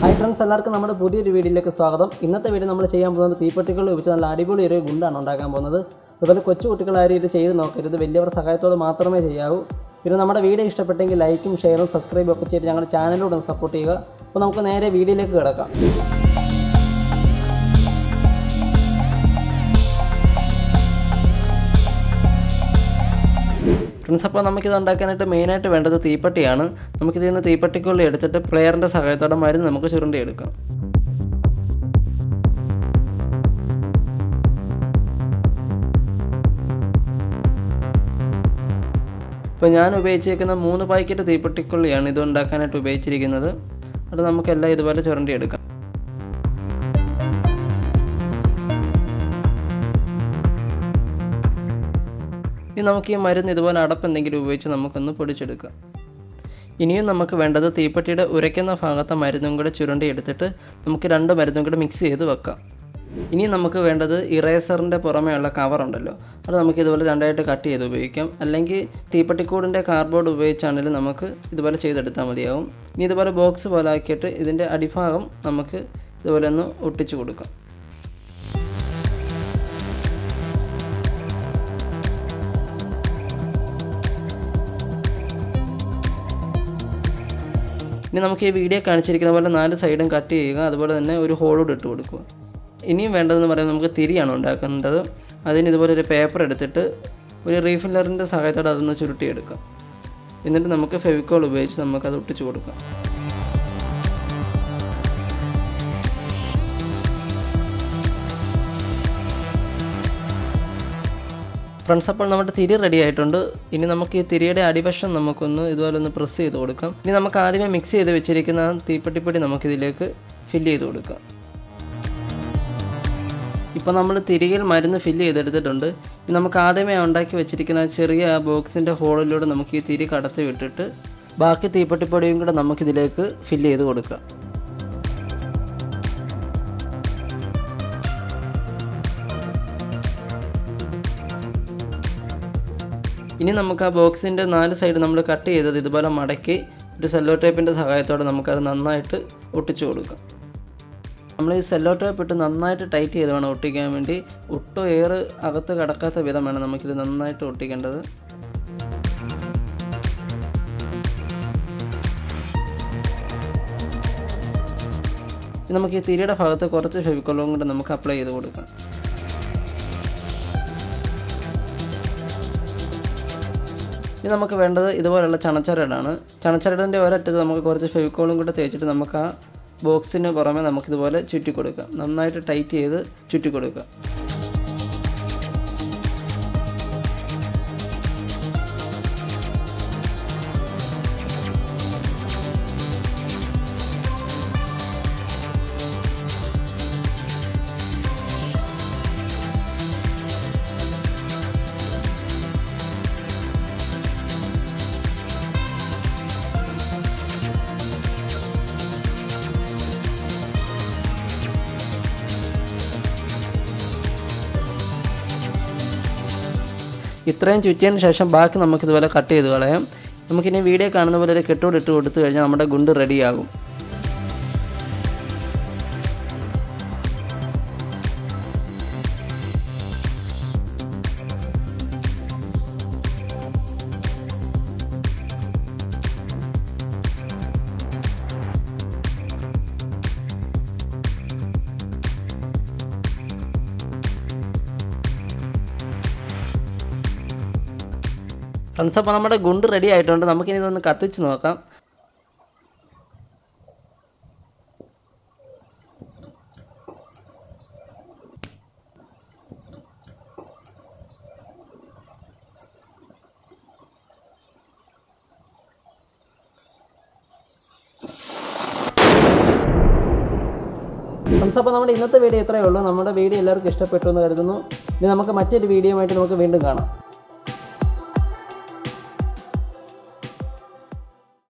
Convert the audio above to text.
Hi friends, എല്ലാവർക്കും നമ്മുടെ പുതിയൊരു വീഡിയോയിലേക്ക് സ്വാഗതം. ഇന്നത്തെ വീഡിയോ നമ്മൾ ചെയ്യാൻ പോകുന്നത് തീപ്പെട്ടികൾ ഉപയോഗിച്ച് നല്ല അടിപൊളി ഒരു ഗുണ്ടാണ് ഉണ്ടാക്കാൻ പോകുന്നത്. അതുപോലെ കൊച്ചു കുട്ടികളാരും ഇത് ചെയ്ത് നോക്കരുത്, വലിയവരുടെ സഹായത്തോടെ മാത്രമേ ചെയ്യാവൂ. പിന്നെ നമ്മുടെ വീഡിയോ ഇഷ്ടപ്പെട്ടെങ്കിൽ ലൈക്കും ഷെയറും സബ്സ്ക്രൈബും ഒക്കെ ചെയ്ത് ഞങ്ങളുടെ ചാനലിലൂടെ സപ്പോർട്ട് ചെയ്യുക. അപ്പോൾ നമുക്ക് നേരെ വീഡിയോയിലേക്ക് കിടക്കാം. ഫ്രണ്ട്സ്, അപ്പോൾ നമുക്കിത് ഉണ്ടാക്കാനായിട്ട് മെയിനായിട്ട് വേണ്ടത് തീപ്പെട്ടിയാണ്. നമുക്കിതിൽ നിന്ന് തീപ്പെട്ടിക്കുള്ളി എടുത്തിട്ട് പ്ലെയറിൻ്റെ സഹായത്തോടെ മരുന്ന് നമുക്ക് ചുരുണ്ടിയെടുക്കാം. ഇപ്പോൾ ഞാൻ ഉപയോഗിച്ചിരിക്കുന്ന 3 പാക്കറ്റ് തീപ്പെട്ടിക്കുള്ളിയാണ് ഇത് ഉണ്ടാക്കാനായിട്ട് ഉപയോഗിച്ചിരിക്കുന്നത്. അത് നമുക്കെല്ലാം ഇതുപോലെ ചുരണ്ടിയെടുക്കാം. ഇനി നമുക്ക് ഈ മരുന്ന് ഇതുപോലെ അടപ്പ് എന്തെങ്കിലും ഉപയോഗിച്ച് നമുക്കൊന്ന് പൊടിച്ചെടുക്കാം. ഇനിയും നമുക്ക് വേണ്ടത് തീപ്പെട്ടിയുടെ ഉരയ്ക്കുന്ന ഭാഗത്തെ മരുന്നും കൂടെ ചുരുണ്ടി എടുത്തിട്ട് നമുക്ക് 2 മരുന്നും കൂടെ മിക്സ് ചെയ്ത് വെക്കാം. ഇനി നമുക്ക് വേണ്ടത് ഇറേസറിൻ്റെ പുറമേയുള്ള കവറുണ്ടല്ലോ, അത് നമുക്ക് ഇതുപോലെ 2ആയിട്ട് കട്ട് ചെയ്ത് ഉപയോഗിക്കാം. അല്ലെങ്കിൽ തീപ്പെട്ടിക്കൂടിൻ്റെ കാർഡ്ബോർഡ് ഉപയോഗിച്ചാണെങ്കിലും നമുക്ക് ഇതുപോലെ ചെയ്തെടുത്താൽ മതിയാവും. ഇനി ഇതുപോലെ ബോക്സ് പോലെ ആക്കിയിട്ട് ഇതിൻ്റെ അടിഭാഗം നമുക്ക് ഇതുപോലെ ഒന്ന് ഒട്ടിച്ചു കൊടുക്കാം. ഇനി നമുക്ക് ഈ വീഡിയോ കാണിച്ചിരിക്കുന്ന പോലെ 4 സൈഡും കട്ട് ചെയ്യുക, അതുപോലെ തന്നെ ഒരു ഹോളോട് ഇട്ട് കൊടുക്കുക. ഇനിയും വേണ്ടതെന്ന് പറയുന്നത് നമുക്ക് തിരിയാണ് ഉണ്ടാക്കേണ്ടത്. അതിന് ഇതുപോലെ ഒരു പേപ്പർ എടുത്തിട്ട് ഒരു റീഫില്ലറിൻ്റെ സഹായത്തോടെ അതൊന്ന് ചുരുട്ടിയെടുക്കാം. എന്നിട്ട് നമുക്ക് ഫെവിക്കോൾ ഉപയോഗിച്ച് നമുക്കത് ഒട്ടിച്ചു കൊടുക്കാം. ഫ്രണ്ട്സ്, അപ്പോൾ നമ്മുടെ തിരി റെഡി ആയിട്ടുണ്ട്. ഇനി നമുക്ക് ഈ തിരിയുടെ അടിവശം നമുക്കൊന്ന് ഇതുപോലെ ഒന്ന് പ്രസ് ചെയ്ത് കൊടുക്കാം. ഇനി നമുക്ക് ആദ്യമേ മിക്സ് ചെയ്ത് വെച്ചിരിക്കുന്ന തീപ്പെട്ടിപ്പൊടി നമുക്കിതിലേക്ക് ഫില്ല് ചെയ്ത് കൊടുക്കാം. ഇപ്പോൾ നമ്മൾ തിരിയിൽ മരുന്ന് ഫില്ല് ചെയ്തെടുത്തിട്ടുണ്ട്. ഇനി നമുക്ക് ആദ്യമേ ഉണ്ടാക്കി വെച്ചിരിക്കുന്ന ചെറിയ ബോക്സിൻ്റെ ഹോളിലൂടെ നമുക്ക് ഈ തിരി കടത്തി വിട്ടിട്ട് ബാക്കി തീപ്പെട്ടിപ്പൊടിയും കൂടെ നമുക്കിതിലേക്ക് ഫില്ല് ചെയ്ത് കൊടുക്കാം. ഇനി നമുക്ക് ആ ബോക്സിൻ്റെ 4 സൈഡ് നമ്മൾ കട്ട് ചെയ്തത് ഇതുപോലെ മടക്കി ഒരു സെല്ലോ ടേപ്പിൻ്റെ സഹായത്തോടെ നമുക്കത് നന്നായിട്ട് ഒട്ടിച്ചു കൊടുക്കാം. നമ്മൾ ഈ സെല്ലോ ടേപ്പ് ഇട്ട് നന്നായിട്ട് ടൈറ്റ് ചെയ്ത് വേണം ഒട്ടിക്കാൻ വേണ്ടി. ഒട്ടും എയർ അകത്ത് കടക്കാത്ത വിധം വേണം നമുക്കിത് നന്നായിട്ട് ഒട്ടിക്കേണ്ടത്. നമുക്ക് ഈ തിരിയുടെ ഭാഗത്ത് കുറച്ച് ഫെവിക്കോളും കൂടെ നമുക്ക് അപ്ലൈ ചെയ്ത് കൊടുക്കാം. ഇനി നമുക്ക് വേണ്ടത് ഇതുപോലെയുള്ള ചണച്ചരടാണ്. ചണച്ചരടിൻ്റെ ഒരറ്റത്ത് നമുക്ക് കുറച്ച് ഫെവിക്കോളും കൂടെ തേച്ചിട്ട് നമുക്ക് ആ ബോക്സിന് പുറമെ നമുക്കിതുപോലെ ചുറ്റി കൊടുക്കാം. നന്നായിട്ട് ടൈറ്റ് ചെയ്ത് ചുറ്റി കൊടുക്കുക. ഇത്രയും ചുറ്റിയതിന് ശേഷം ബാക്കി നമുക്കിതുപോലെ കട്ട് ചെയ്ത് കളയാം. നമുക്കിനി വീഡിയോ കാണുന്ന പോലെ ഒരു കെട്ടോട് ഇട്ട് കൊടുത്തു കഴിഞ്ഞാൽ നമ്മുടെ ഗുണ്ട് റെഡിയാകും. ഫ്രണ്ട്സ്, അപ്പോൾ നമ്മുടെ ഗുണ്ട് റെഡി ആയിട്ടുണ്ട്. നമുക്കിനി ഇതൊന്ന് കത്തിച്ച് നോക്കാം. ഫ്രണ്ട്സ്, അപ്പോൾ നമ്മുടെ ഇന്നത്തെ വീഡിയോ ഇത്രയേ ഉള്ളൂ. നമ്മുടെ വീഡിയോ എല്ലാവർക്കും ഇഷ്ടപ്പെട്ടു എന്ന് കരുതുന്നു. ഇനി നമുക്ക് മറ്റൊരു വീഡിയോ ആയിട്ട് നമുക്ക് വീണ്ടും കാണാം.